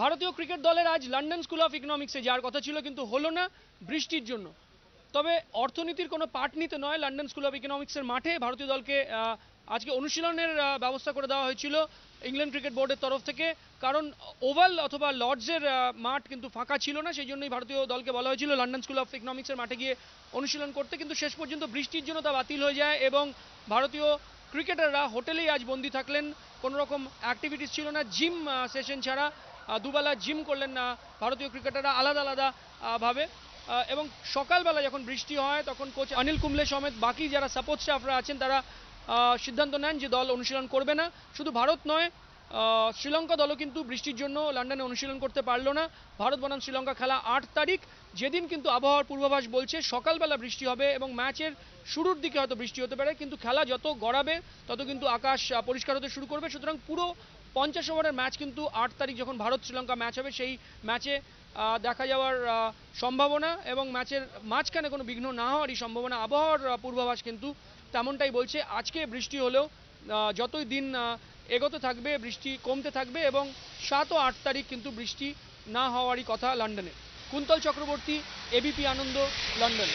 ভারতীয় ক্রিকেট দলের আজ লন্ডন স্কুল অফ ইকোনমিক্সে যাওয়ার কথা ছিল, কিন্তু হলো না বৃষ্টির জন্য। তবে অর্থনীতির কোনো পাঠ নিতে নয়, লন্ডন স্কুল অফ ইকোনমিক্সের মাঠে ভারতীয় দলকে আজকে অনুশীলনের ব্যবস্থা করে দেওয়া হয়েছিল ইংল্যান্ড ক্রিকেট বোর্ডের তরফ থেকে। কারণ ওভাল অথবা লর্ডসের মাঠ কিন্তু ফাঁকা ছিল না, সেই জন্যই ভারতীয় দলকে বলা হয়েছিল লন্ডন স্কুল অফ ইকোনমিক্সের মাঠে গিয়ে অনুশীলন করতে, কিন্তু শেষ পর্যন্ত বৃষ্টির জন্য তা বাতিল হয়ে যায় এবং ভারতীয় ক্রিকেটাররা হোটেলেই আজ বন্দি থাকলেন। কোনো রকম অ্যাক্টিভিটিস ছিল না, জিম সেশন ছাড়া দুবেলা জিম করলেন না ভারতীয় ক্রিকেটাররা আলাদা আলাদা ভাবে। এবং সকালবেলা যখন বৃষ্টি হয় তখন কোচ অনিল কুম্বলে সমেত বাকি যারা সাপোর্ট স্টাফরা আছেন তারা সিদ্ধান্ত নেন যে দল অনুশীলন করবে না। শুধু ভারত নয়, শ্রীলঙ্কা দলও কিন্তু বৃষ্টির জন্য লন্ডনে অনুশীলন করতে পারলো না। ভারত বনাম শ্রীলঙ্কা খেলা 8 তারিখ, যেদিন কিন্তু আবহাওয়ার পূর্বাভাস বলছে সকালবেলা বৃষ্টি হবে এবং ম্যাচের শুরুর দিকে হয়তো বৃষ্টি হতে পারে, কিন্তু খেলা যত গড়াবে তত কিন্তু আকাশ পরিষ্কার হতে শুরু করবে। সুতরাং পুরো 50 ওভারের ম্যাচ কিন্তু 8 তারিখ যখন ভারত শ্রীলঙ্কা ম্যাচ হবে সেই ম্যাচে দেখা যাওয়ার সম্ভাবনা এবং ম্যাচের মাঝখানে কোনো বিঘ্ন না হওয়ারই সম্ভাবনা। আবহাওয়ার পূর্বাভাস কিন্তু তেমনটাই বলছে। আজকে বৃষ্টি হলেও যতই দিন এগোতে থাকবে বৃষ্টি কমতে থাকবে এবং 7 ও 8 তারিখ কিন্তু বৃষ্টি না হওয়ারই কথা লন্ডনে। কুন্তল চক্রবর্তী, এবিপি আনন্দ, লন্ডন।